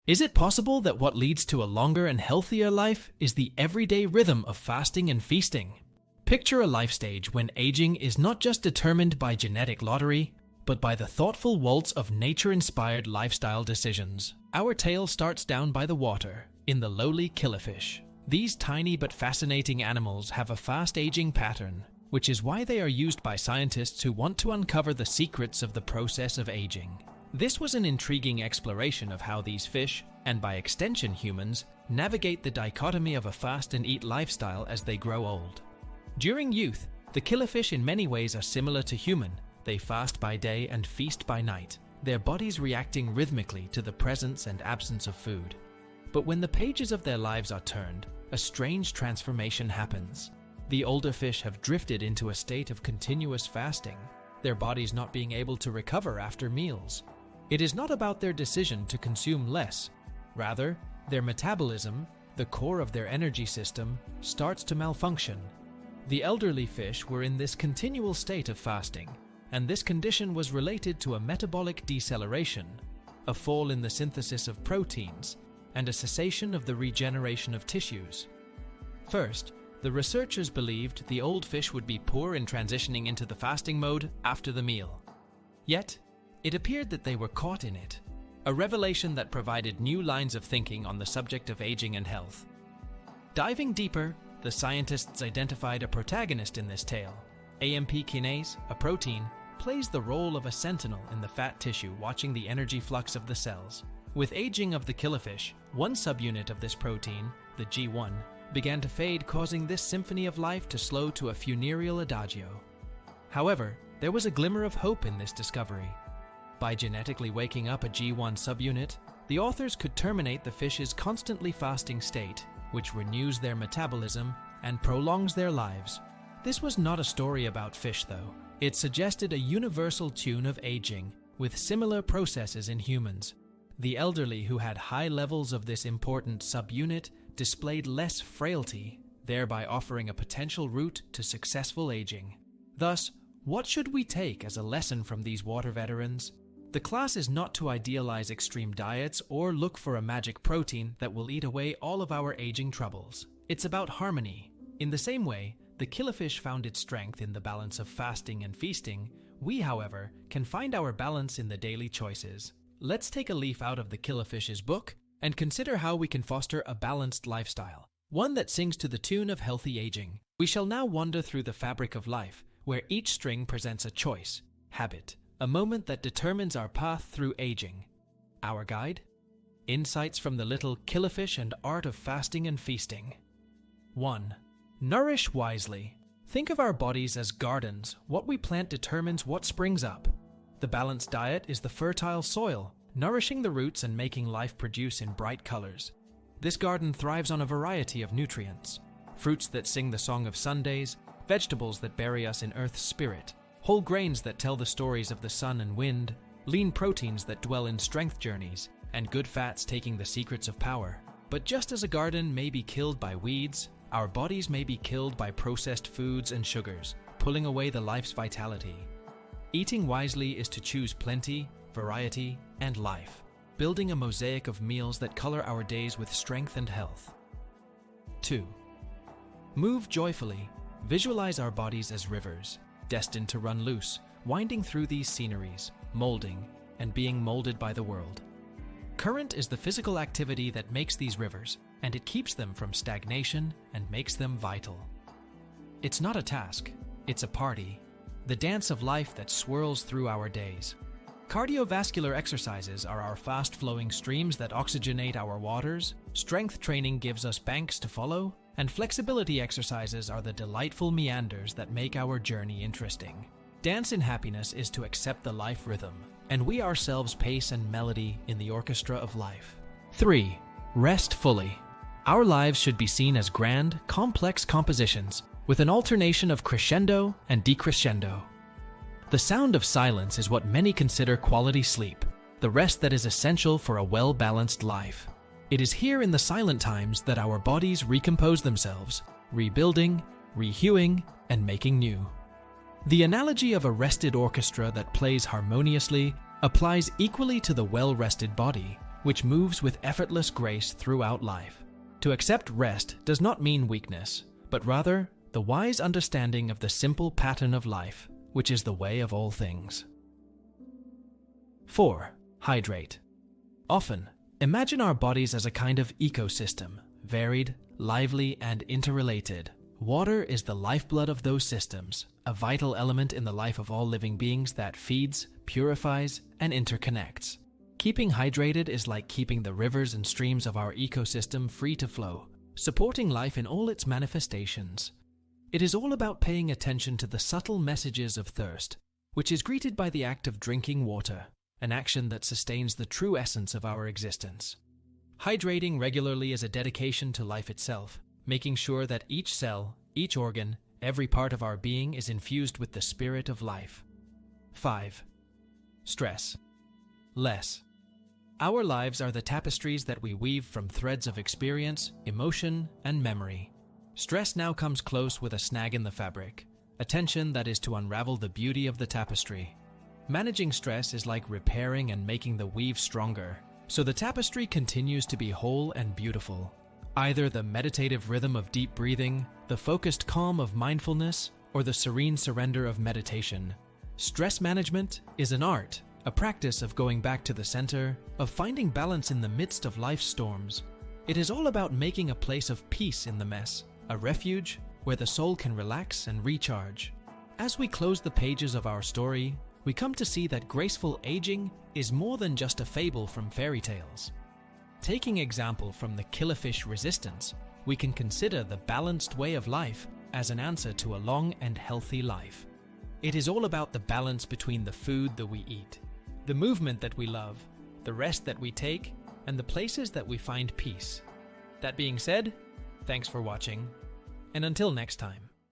Is it possible that what leads to a longer and healthier life is the everyday rhythm of fasting and feasting? Picture a life stage when aging is not just determined by genetic lottery, but by the thoughtful waltz of nature-inspired lifestyle decisions. Our tale starts down by the water, in the lowly killifish. These tiny but fascinating animals have a fast aging pattern, which is why they are used by scientists who want to uncover the secrets of the process of aging. This was an intriguing exploration of how these fish, and by extension humans, navigate the dichotomy of a fast and eat lifestyle as they grow old. During youth, the killifish in many ways are similar to human. They fast by day and feast by night, their bodies reacting rhythmically to the presence and absence of food. But when the pages of their lives are turned, a strange transformation happens. The older fish have drifted into a state of continuous fasting, their bodies not being able to recover after meals. It is not about their decision to consume less. Rather, their metabolism, the core of their energy system, starts to malfunction. The elderly fish were in this continual state of fasting, and this condition was related to a metabolic deceleration, a fall in the synthesis of proteins, and a cessation of the regeneration of tissues. First, the researchers believed the old fish would be poor in transitioning into the fasting mode after the meal. Yet, it appeared that they were caught in it, a revelation that provided new lines of thinking on the subject of aging and health. Diving deeper, the scientists identified a protagonist in this tale. AMP kinase, a protein, plays the role of a sentinel in the fat tissue watching the energy flux of the cells. With aging of the killifish, one subunit of this protein, the G1, began to fade, causing this symphony of life to slow to a funereal adagio. However, there was a glimmer of hope in this discovery. By genetically waking up a G1 subunit, the authors could terminate the fish's constantly fasting state, which renews their metabolism and prolongs their lives. This was not a story about fish, though. It suggested a universal tune of aging, with similar processes in humans. The elderly who had high levels of this important subunit displayed less frailty, thereby offering a potential route to successful aging. Thus, what should we take as a lesson from these water veterans? The class is not to idealize extreme diets or look for a magic protein that will eat away all of our aging troubles. It's about harmony. In the same way, the killifish found its strength in the balance of fasting and feasting. We, however, can find our balance in the daily choices. Let's take a leaf out of the killifish's book and consider how we can foster a balanced lifestyle, one that sings to the tune of healthy aging. We shall now wander through the fabric of life, where each string presents a choice, habit, a moment that determines our path through aging. Our guide? Insights from the little killifish and art of fasting and feasting. 1. Nourish wisely. Think of our bodies as gardens. What we plant determines what springs up. The balanced diet is the fertile soil, nourishing the roots and making life produce in bright colors. This garden thrives on a variety of nutrients. Fruits that sing the song of Sundays, vegetables that bury us in Earth's spirit, whole grains that tell the stories of the sun and wind, lean proteins that dwell in strength journeys, and good fats taking the secrets of power. But just as a garden may be killed by weeds, our bodies may be killed by processed foods and sugars, pulling away the life's vitality. Eating wisely is to choose plenty, variety, and life, building a mosaic of meals that color our days with strength and health. 2. Move joyfully. Visualize our bodies as rivers, destined to run loose, winding through these sceneries, molding, and being molded by the world. Current is the physical activity that makes these rivers, and it keeps them from stagnation and makes them vital. It's not a task, it's a party, the dance of life that swirls through our days. Cardiovascular exercises are our fast-flowing streams that oxygenate our waters, strength training gives us banks to follow, and flexibility exercises are the delightful meanders that make our journey interesting. Dance in happiness is to accept the life rhythm, and we ourselves pace and melody in the orchestra of life. 3. Rest fully. Our lives should be seen as grand, complex compositions, with an alternation of crescendo and decrescendo. The sound of silence is what many consider quality sleep, the rest that is essential for a well-balanced life. It is here in the silent times that our bodies recompose themselves, rebuilding, rehuing, and making new. The analogy of a rested orchestra that plays harmoniously applies equally to the well-rested body, which moves with effortless grace throughout life. To accept rest does not mean weakness, but rather the wise understanding of the simple pattern of life, which is the way of all things. 4. Hydrate. Often, imagine our bodies as a kind of ecosystem, varied, lively, and interrelated. Water is the lifeblood of those systems, a vital element in the life of all living beings that feeds, purifies, and interconnects. Keeping hydrated is like keeping the rivers and streams of our ecosystem free to flow, supporting life in all its manifestations. It is all about paying attention to the subtle messages of thirst, which is greeted by the act of drinking water, an action that sustains the true essence of our existence. Hydrating regularly is a dedication to life itself, making sure that each cell, each organ, every part of our being is infused with the spirit of life. 5. Stress. Less. Our lives are the tapestries that we weave from threads of experience, emotion, and memory. Stress now comes close with a snag in the fabric, a tension that is to unravel the beauty of the tapestry. Managing stress is like repairing and making the weave stronger, so the tapestry continues to be whole and beautiful. Either the meditative rhythm of deep breathing, the focused calm of mindfulness, or the serene surrender of meditation. Stress management is an art, a practice of going back to the center, of finding balance in the midst of life's storms. It is all about making a place of peace in the mess, a refuge where the soul can relax and recharge. As we close the pages of our story, we come to see that graceful aging is more than just a fable from fairy tales. Taking example from the killifish resistance, we can consider the balanced way of life as an answer to a long and healthy life. It is all about the balance between the food that we eat, the movement that we love, the rest that we take, and the places that we find peace. That being said, thanks for watching, and until next time.